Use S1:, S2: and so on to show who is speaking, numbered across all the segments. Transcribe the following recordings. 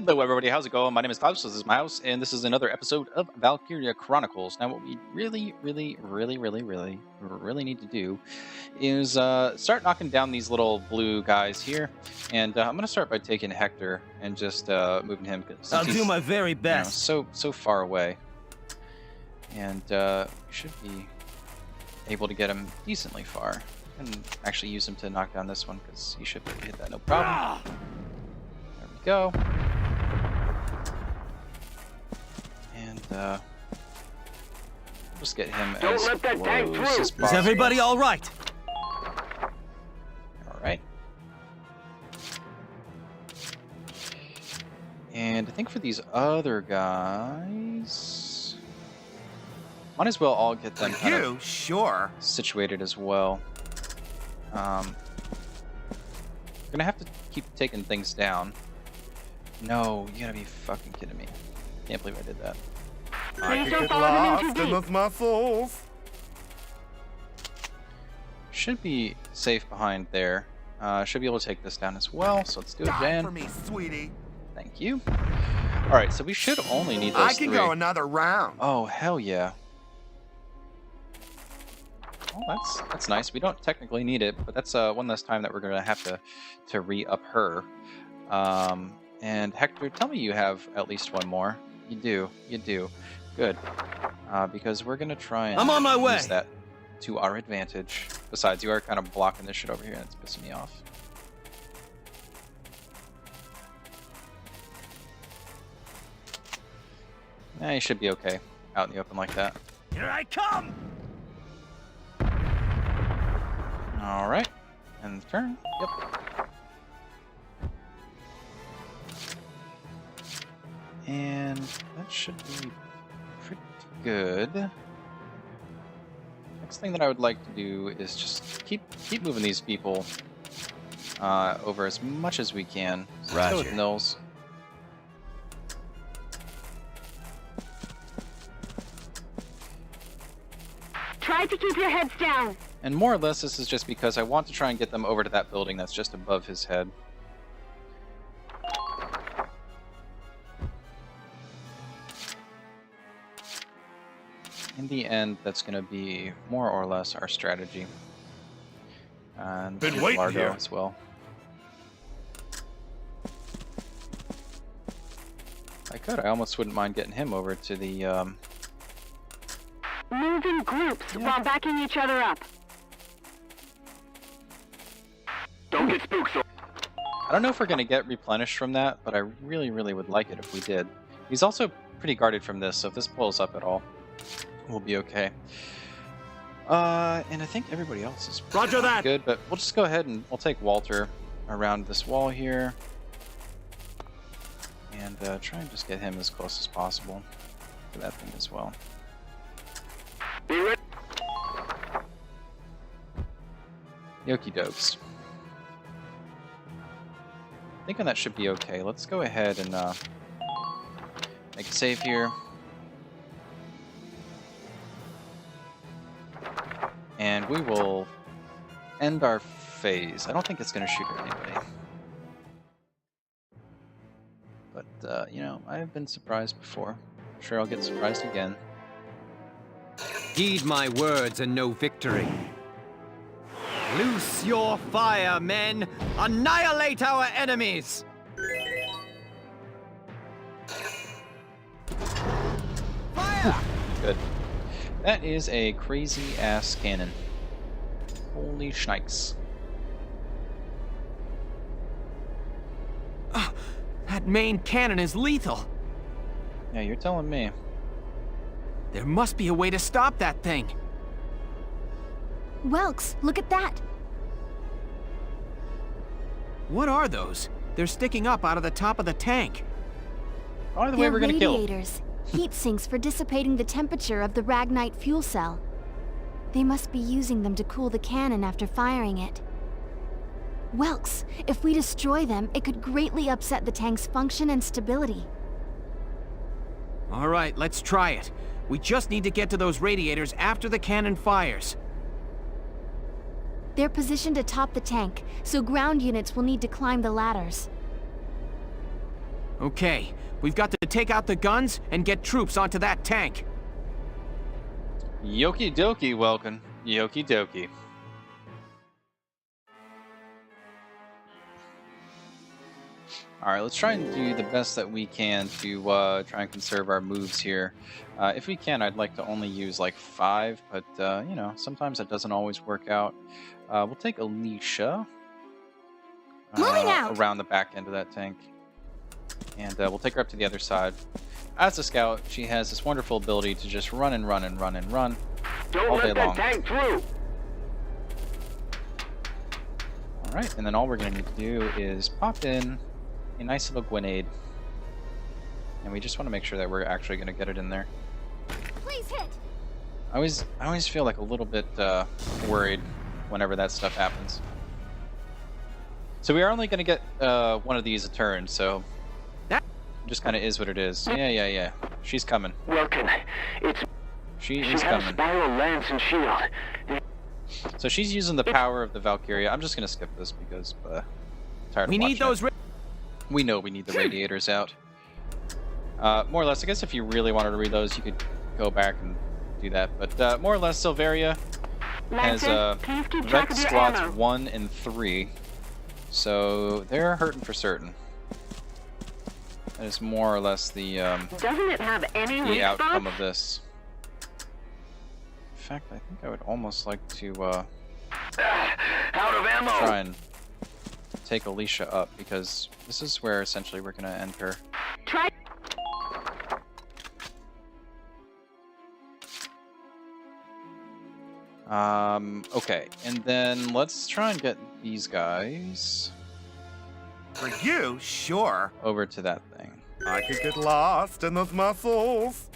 S1: Hello everybody, how's it going? My name is Klaus, this is my house, and this is another episode of Valkyria Chronicles. Now what we really need to do is start knocking down these little blue guys here, and I'm going to start by taking Hector and just moving him.
S2: I'll do my very best.
S1: So far away, and should be able to get him decently far, and actually use him to knock down this one, because he should be able to hit that no problem. There we go. And just get him as close as possible.
S2: Is everybody all right?
S1: All right. And I think for these other guys, might as well all get them kind of situated as well. We're gonna have to keep taking things down. No, you gotta be fucking kidding me. Can't believe I did that.
S3: I could get lost in those muscles.
S1: Should be safe behind there. Should be able to take this down as well. So let's do it, Dan.
S3: For me, sweetie.
S1: Thank you. All right, so we should only need those
S3: I can
S1: three.
S3: go another round.
S1: Oh hell yeah! Oh, that's nice. We don't technically need it, but that's one less time that we're gonna have to re-up her. And Hector, tell me you have at least one more. You do. Good. Because we're gonna try and
S2: I'm on my way.
S1: use that to our advantage. Besides, you are kind of blocking this shit over here, and it's pissing me off. You should be okay out in the open like that.
S2: Here I come!
S1: All right, and turn. Yep. And that should be pretty good. Next thing that I would like to do is just keep moving these people over as much as we can. So let's go with Nils.
S4: Try to keep your heads down.
S1: And more or less, this is just because I want to try and get them over to that building that's just above his head. In the end, that's going to be more or less our strategy. And
S3: Been waiting
S1: Largo
S3: here.
S1: as well. If I could, I almost wouldn't mind getting him over to the
S4: Move in groups while backing each other up. Don't get spooked.
S1: I don't know if we're going to get replenished from that, but I really would like it if we did. He's also pretty guarded from this, so if this pulls up at all, we'll be okay. And I think everybody else is good, but we'll just go ahead and we'll take Walter around this wall here. And try and just get him as close as possible to that thing as well. Yoki dokes. Thinking that should be okay. Let's go ahead and make a save here. And we will end our phase. I don't think it's going to shoot at anybody. But, you know, I have been surprised before. I'm sure I'll get surprised again.
S5: Heed my words and know victory. Loose your fire, men! Annihilate our enemies! Fire!
S1: Good. That is a crazy-ass cannon. Holy shnikes.
S2: That main cannon is lethal.
S1: Yeah, you're telling me.
S2: There must be a way to stop that thing.
S4: Welks, look at that.
S2: What are those? They're sticking up out of the top of the tank.
S1: Probably the way we're gonna kill.
S4: Radiators, heat sinks for dissipating the temperature of the Ragnite fuel cell. They must be using them to cool the cannon after firing it. Welks, if we destroy them, it could greatly upset the tank's function and stability.
S2: All right, let's try it. We just need to get to those radiators after the cannon fires.
S4: They're positioned atop the tank, so ground units will need to climb the ladders.
S2: Okay, we've got to take out the guns and get troops onto that tank.
S1: Yoki dokie, Welkin. Yoki dokie. Alright, let's try and do the best that we can to try and conserve our moves here. If we can, I'd like to only use like 5, but you know, sometimes it doesn't always work out. We'll take Alicia around the back end of that tank. And we'll take her up to the other side. As a scout, she has this wonderful ability to just run and run and run and run all day long.
S5: Tank through.
S1: Alright, and then all we're going to need to do is pop in a nice little grenade. And we just want to make sure that we're actually going to get it in there.
S4: Please hit.
S1: I always feel like a little bit worried whenever that stuff happens. So we are only going to get one of these a turn, so that just kind of is what it is. Yeah. She's coming.
S5: Welkin,
S1: She is coming.
S5: Spiral lance and shield.
S1: So she's using the power of the Valkyria. I'm just going to skip this because I'm tired of
S2: We need
S1: watching
S2: those.
S1: we know we need the radiators out. More or less, I guess if you really wanted to read those, you could go back and do that. But more or less, Selvaria has Vex slots 1 and 3. So they're hurting for certain. That is more or less the
S5: Doesn't it have any
S1: outcome of this. In fact, I think I would almost like to
S5: out of ammo.
S1: try and take Alicia up, because this is where essentially we're going to end her.
S5: Try.
S1: Okay, and then let's try and get these guys
S3: For you, sure.
S1: over to that thing.
S3: I could get lost in those muscles.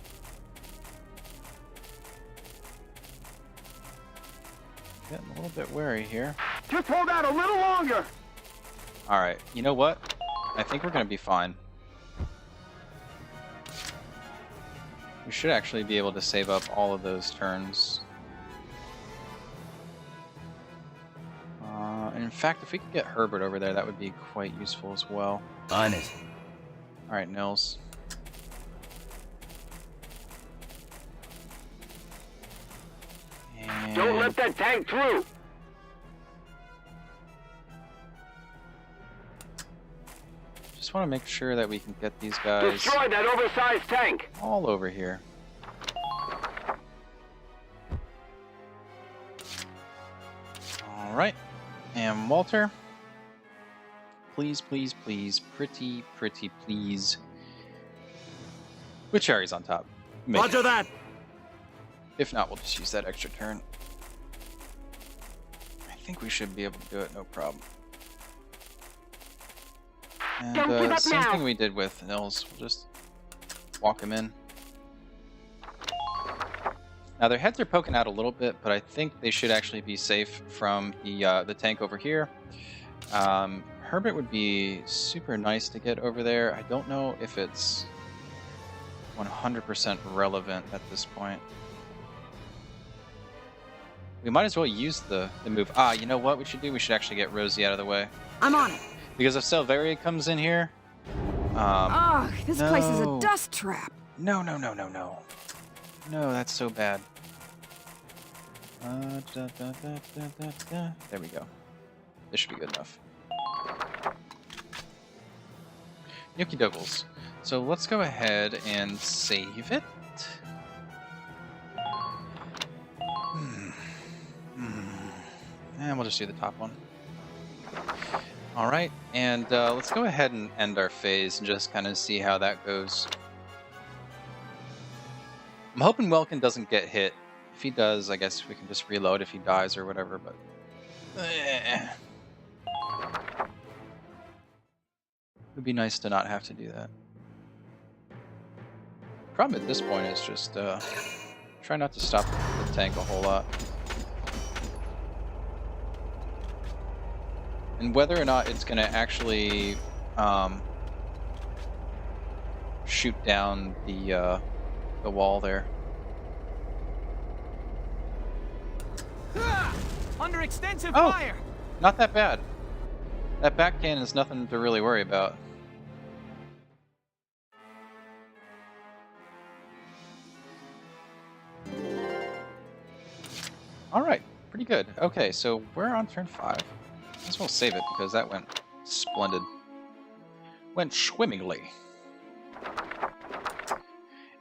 S1: Getting a little bit wary here.
S5: Just hold out a little longer.
S1: Alright, you know what? I think we're going to be fine. We should actually be able to save up all of those turns. And in fact, if we could get Herbert over there, that would be quite useful as well.
S5: On it.
S1: Alright, Nils. And
S5: Don't let that tank through.
S1: just want to make sure that we can get these guys
S5: Destroy that oversized tank.
S1: all over here. Alright. And Walter, please, please, please, pretty please. With cherries on top. Maybe.
S5: Roger that.
S1: If not, we'll just use that extra turn. I think we should be able to do it, no problem. And
S5: Don't give up
S1: same
S5: now.
S1: thing we did with Nils. We'll just walk him in. Now their heads are poking out a little bit, but I think they should actually be safe from the tank over here. Herbert would be super nice to get over there. I don't know if it's 100% relevant at this point. We might as well use the move. Ah, you know what we should do? We should actually get Rosie out of the way.
S6: I'm on it.
S1: Because if Selvaria comes in here...
S6: Ugh, this place is a
S1: no.
S6: dust trap.
S1: No. No, that's so bad. There we go. This should be good enough. Yoki Doggles. So let's go ahead and save it. And we'll just do the top one. Alright, and let's go ahead and end our phase and just kind of see how that goes. I'm hoping Welkin doesn't get hit. If he does, I guess we can just reload if he dies or whatever, but... It would be nice to not have to do that. Problem at this point is just try not to stop the tank a whole lot. And whether or not it's going to actually shoot down the wall there.
S2: Under extensive
S1: Oh.
S2: fire.
S1: Not that bad. That back cannon is nothing to really worry about. Alright, pretty good. Okay, so we're on turn 5. Might as well save it because that went splendid. Went swimmingly.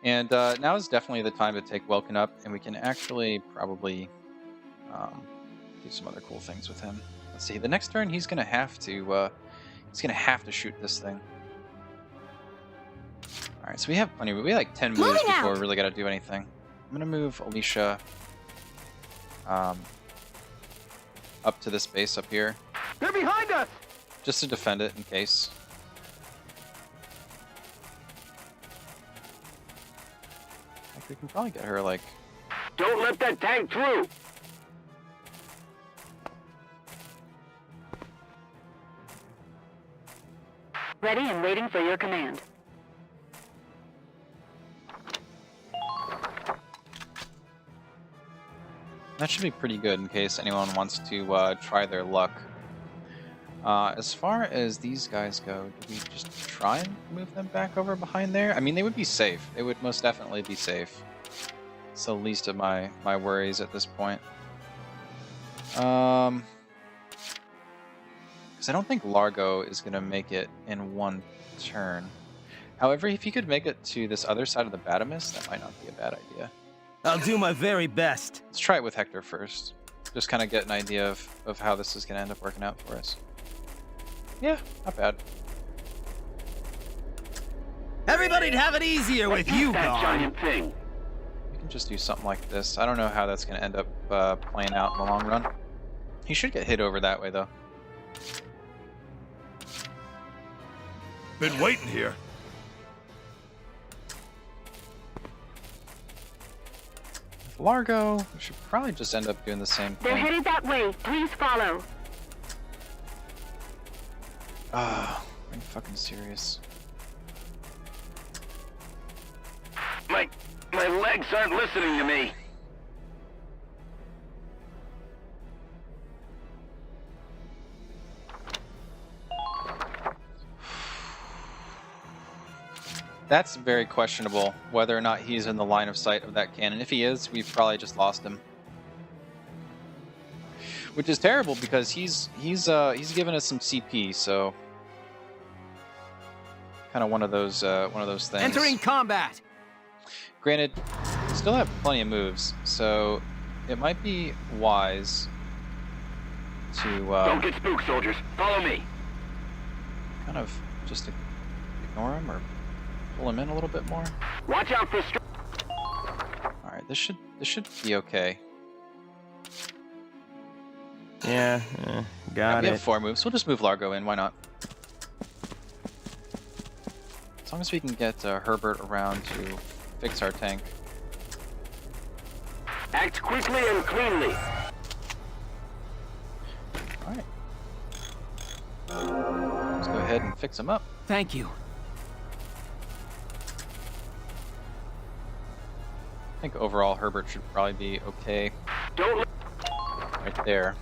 S1: And now is definitely the time to take Welkin up, and we can actually probably do some other cool things with him. Let's see. The next turn, he's gonna have to shoot this thing. All right, so we have plenty. We have like 10 moves
S4: Moving
S1: before
S4: out.
S1: we really got to do anything. I'm gonna move Alicia up to this base up here,
S5: They're behind us!
S1: just to defend it in case. Like, we can probably get her like.
S5: Don't let that tank through!
S7: Ready and waiting for your command.
S1: That should be pretty good in case anyone wants to try their luck. As far as these guys go, do we just try and move them back over behind there? I mean, they would be safe. They would most definitely be safe. It's the least of my worries at this point. Because I don't think Largo is going to make it in one turn. However, if he could make it to this other side of the Batamus, that might not be a bad idea.
S5: I'll do my very best.
S1: Let's try it with Hector first. Just kind of get an idea of how this is going to end up working out for us. Yeah, not bad.
S5: Everybody'd have it easier with you gone.
S7: thing.
S1: We can just do something like this. I don't know how that's going to end up playing out in the long run. He should get hit over that way, though.
S3: Been waiting here.
S1: With Largo, we should probably just end up doing the same
S7: They're
S1: thing.
S7: headed that way. Please follow.
S1: Ah, are you fucking serious?
S5: My legs aren't listening to me.
S1: That's very questionable, whether or not he's in the line of sight of that cannon. If he is, we've probably just lost him. Which is terrible because he's given us some CP, so kind of one of those things.
S2: Entering combat.
S1: Granted, we still have plenty of moves, so it might be wise to
S5: Don't get spooked, soldiers. Follow me.
S1: kind of just ignore him or pull him in a little bit more.
S5: Watch out for
S1: All right, this should be okay.
S5: Yeah, got
S1: We have 4 moves. We'll just move Largo in. Why not? As long as we can get Herbert around to fix our tank.
S5: Act quickly and cleanly.
S1: All right. Let's go ahead and fix him up.
S2: Thank you.
S1: I think overall Herbert should probably be okay
S5: Don't let
S1: right there.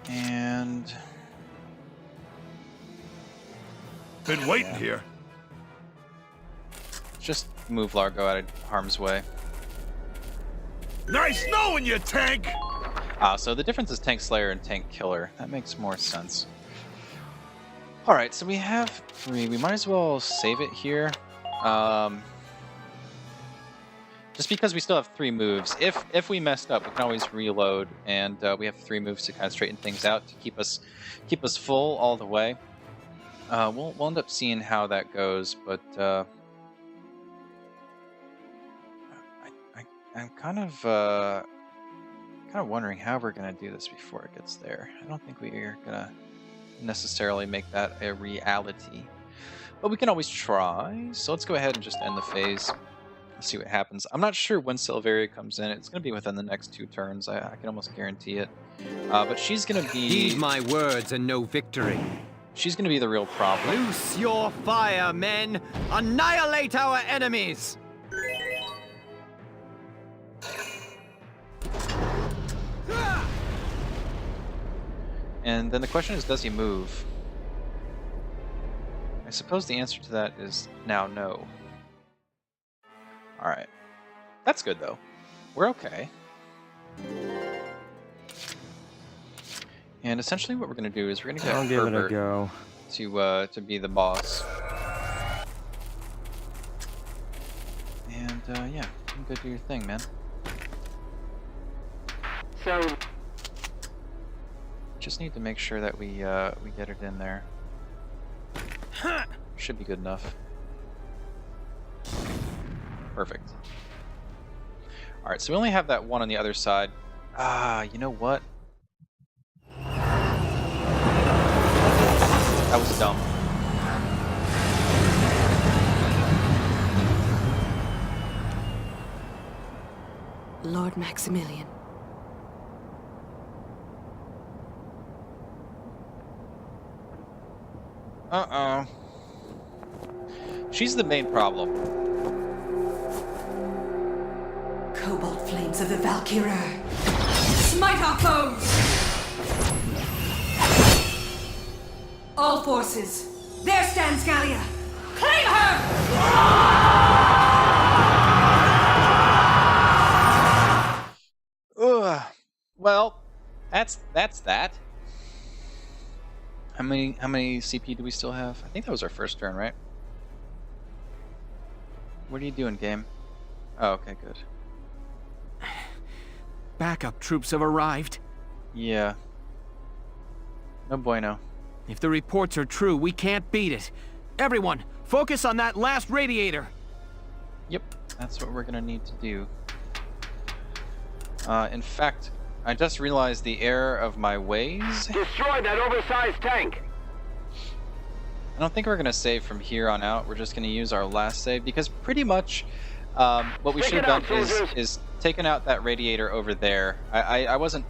S1: And
S3: Been waiting here.
S1: just move Largo out of harm's way.
S3: Nice knowing you, tank!
S1: So the difference is Tank Slayer and Tank Killer. That makes more sense. Alright, so we have 3. We might as well save it here. Just because we still have 3 moves. If we messed up, we can always reload, and we have 3 moves to kind of straighten things out to keep us full all the way. We'll end up seeing how that goes, but I'm kind of wondering how we're gonna do this before it gets there. I don't think we are gonna necessarily make that a reality, but we can always try. So let's go ahead and just end the phase. See what happens. I'm not sure when Selvaria comes in. It's going to be within the next 2 turns. I can almost guarantee it. But she's going to be...
S2: Heed my words and no victory.
S1: She's going to be the real problem.
S2: Loose your fire, men! Annihilate our enemies!
S1: And then the question is, does he move? I suppose the answer to that is now no. Alright. That's good, though. We're okay. And essentially what we're going to do is we're going to get
S8: I'll give it a
S1: Herbert
S8: go.
S1: to be the boss. And, yeah, you can go do your thing, man.
S7: So,
S1: Just need to make sure that we get it in there. Should be good enough. Perfect. Alright, so we only have that one on the other side. Ah, you know what? That was dumb.
S6: Lord Maximilian.
S1: Uh-oh. She's the main problem.
S9: Cobalt flames of the Valkyria. Smite our foes! All forces, there stands Gallia. Claim her!
S1: Ugh. Well, that's that. How many CP do we still have? I think that was our first turn, right? What are you doing, game? Oh, okay, good.
S2: Backup troops have arrived.
S1: Yeah. No bueno.
S2: If the reports are true, we can't beat it. Everyone, focus on that last radiator.
S1: Yep, that's what we're gonna need to do. In fact, I just realized the error of my ways.
S5: Destroy that oversized tank.
S1: I don't think we're gonna save from here on out. We're just gonna use our last save because pretty much what we should have done is taken out that radiator over there. I wasn't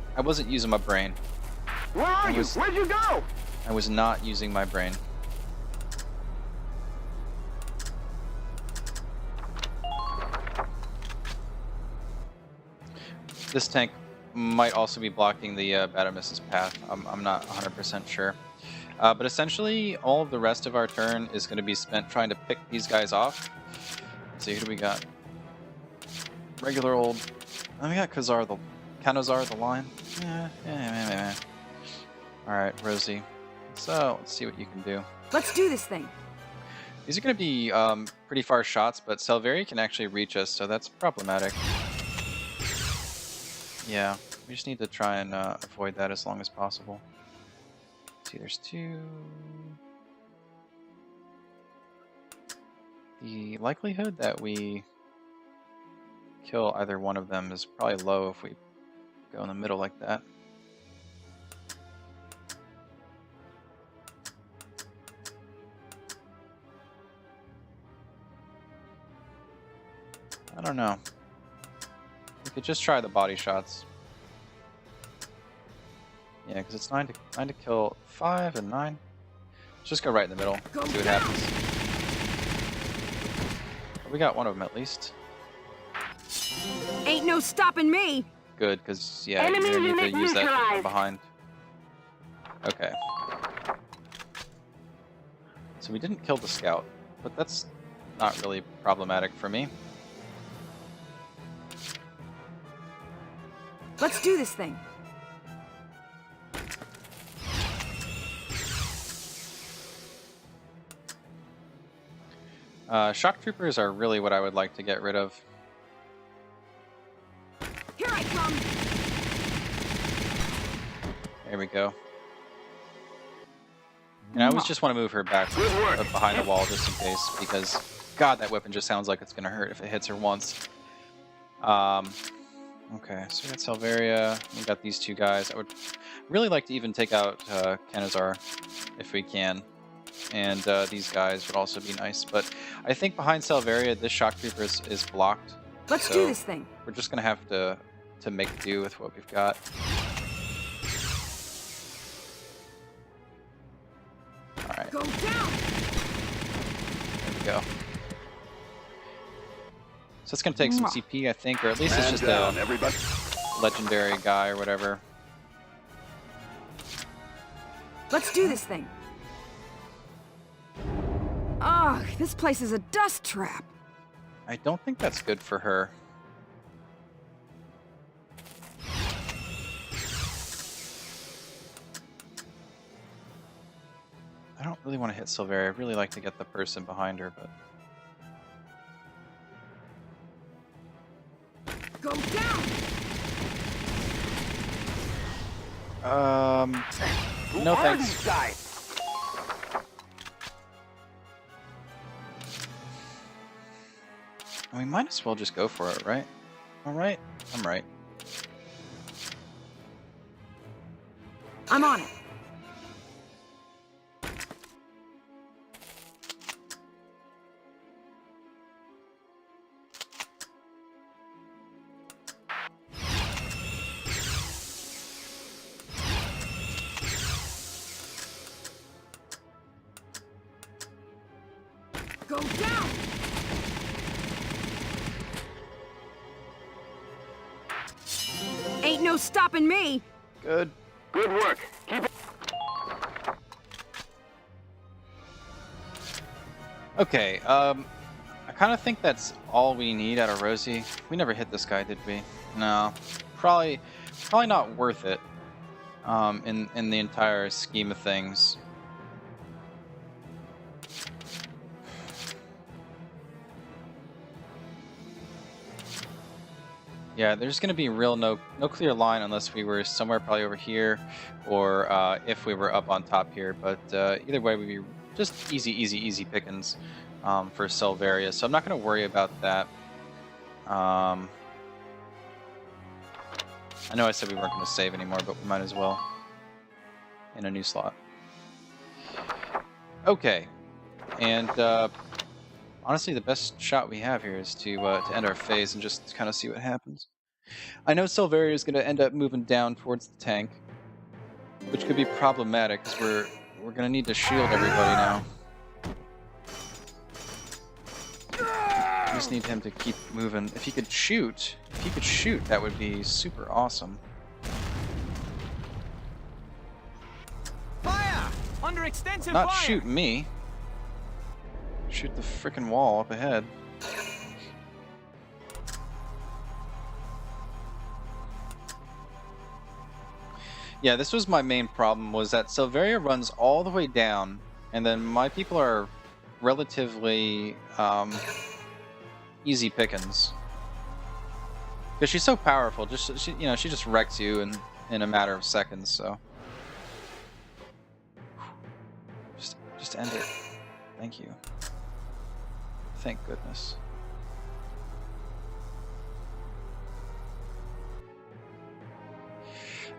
S1: using my brain.
S5: Where are you? Where'd you go?
S1: I was not using my brain. This tank might also be blocking the Badamus's path. I'm not 100% sure. But essentially, all of the rest of our turn is going to be spent trying to pick these guys off. Let's see, who do we got? Regular old... Oh, we got Kanazar the Lion. Yeah. Alright, Rosie. So, let's see what you can do.
S6: Let's do this thing.
S1: These are going to be pretty far shots, but Selvaria can actually reach us, so that's problematic. Yeah, we just need to try and avoid that as long as possible. Let's see, there's two. The likelihood that we kill either one of them is probably low if we go in the middle like that. I don't know. We could just try the body shots. Yeah, because it's 9 to kill 5 and 9. Let's just go right in the middle. See what happens. We got one of them at least.
S6: Ain't no stopping me.
S1: Good, because yeah, you're gonna need to use that from behind. Okay. So we didn't kill the scout, but that's not really problematic for me.
S6: Let's do this thing.
S1: Shock troopers are really what I would like to get rid of.
S6: Here I come.
S1: There we go. And I always just want to move her back behind the wall just in case, because God, that weapon just sounds like it's gonna hurt if it hits her once. Okay, so we got Selvaria, we got these two guys. I would really like to even take out Kanazar if we can. And these guys would also be nice, but I think behind Selvaria, this shock trooper is blocked.
S6: Let's do this thing.
S1: We're just gonna have to make do with what we've got. All right.
S6: Go down.
S1: There we go. So it's gonna take some CP, I think, or at least it's just a legendary guy or whatever.
S6: Let's do this thing. Ugh, this place is a dust trap.
S1: I don't think that's good for her. I don't really want to hit Selvaria. I'd really like to get the person behind her, but...
S6: Go down!
S1: No thanks. We might as well just go for it, right? Alright? I'm right.
S6: I'm on it. Go down! Ain't no stopping me!
S1: Good.
S7: Good work. Keep it.
S1: Okay, I kind of think that's all we need out of Rosie. We never hit this guy, did we? No. Probably not worth it, in the entire scheme of things. Yeah, there's going to be no clear line unless we were somewhere probably over here, or if we were up on top here. But either way, we'd be just easy pickings for Selvaria. So I'm not going to worry about that. I know I said we weren't going to save anymore, but we might as well in a new slot. Okay, and honestly, the best shot we have here is to end our phase and just kind of see what happens. I know Selvaria is going to end up moving down towards the tank, which could be problematic because we're going to need to shield everybody now. We just need him to keep moving. If he could shoot, that would be super awesome.
S2: Fire! Under extensive
S1: Not
S2: fire!
S1: shoot me. Shoot the frickin' wall up ahead. Yeah, this was my main problem, was that Selvaria runs all the way down, and then my people are relatively easy pickings. Because she's so powerful, she just wrecks you in a matter of seconds, so. Just end it. Thank you. Thank goodness.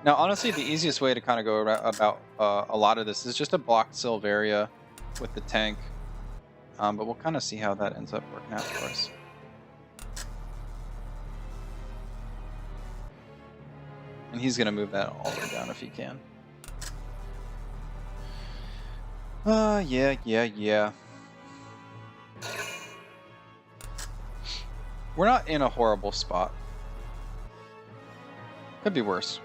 S1: Now, honestly, the easiest way to kind of go about a lot of this is just to block Selvaria with the tank. But we'll kind of see how that ends up working out for us. And he's going to move that all the way down if he can. Yeah. We're not in a horrible spot. Could be worse.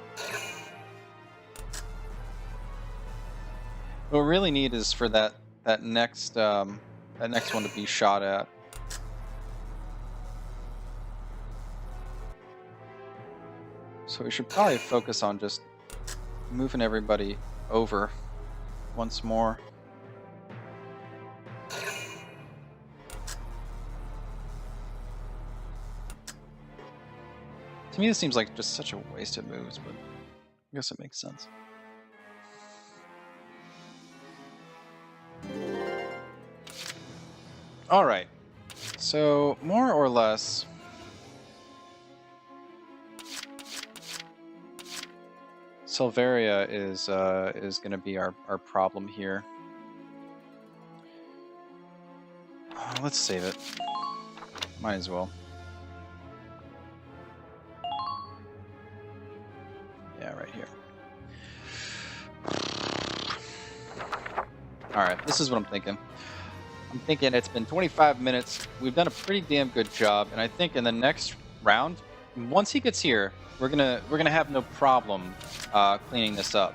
S1: What we really need is for that next one to be shot at. So we should probably focus on just moving everybody over once more. To me, this seems like just such a waste of moves, but I guess it makes sense. Alright, so more or less, Selvaria is going to be our problem here. Let's save it. Might as well. Yeah, right here. Alright, this is what I'm thinking. I'm thinking it's been 25 minutes. We've done a pretty damn good job, and I think in the next round, once he gets here, we're gonna have no problem cleaning this up.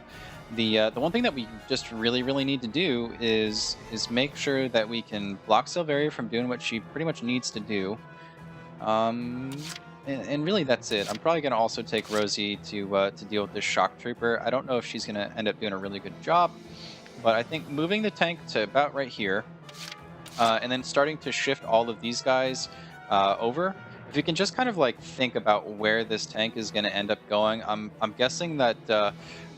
S1: The one thing that we just really need to do is make sure that we can block Selvaria from doing what she pretty much needs to do. And really that's it. I'm probably going to also take Rosie to deal with this shock trooper. I don't know if she's going to end up doing a really good job, but I think moving the tank to about right here, and then starting to shift all of these guys over. If you can just kind of like think about where this tank is going to end up going, I'm guessing that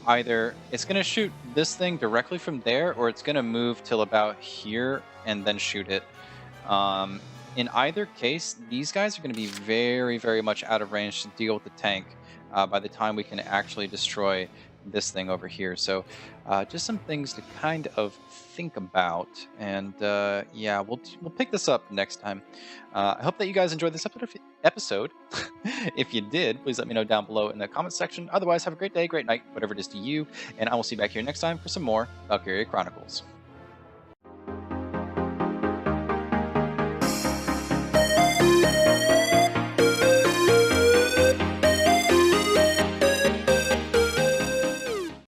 S1: either it's going to shoot this thing directly from there, or it's going to move till about here and then shoot it. In either case, these guys are going to be very much out of range to deal with the tank by the time we can actually destroy this thing over here. So just some things to kind of think about, and yeah, we'll pick this up next time. I hope that you guys enjoyed this episode. If you did, please let me know down below in the comment section. Otherwise, have a great day, great night, whatever it is to you, and I will see you back here next time for some more Valkyria Chronicles.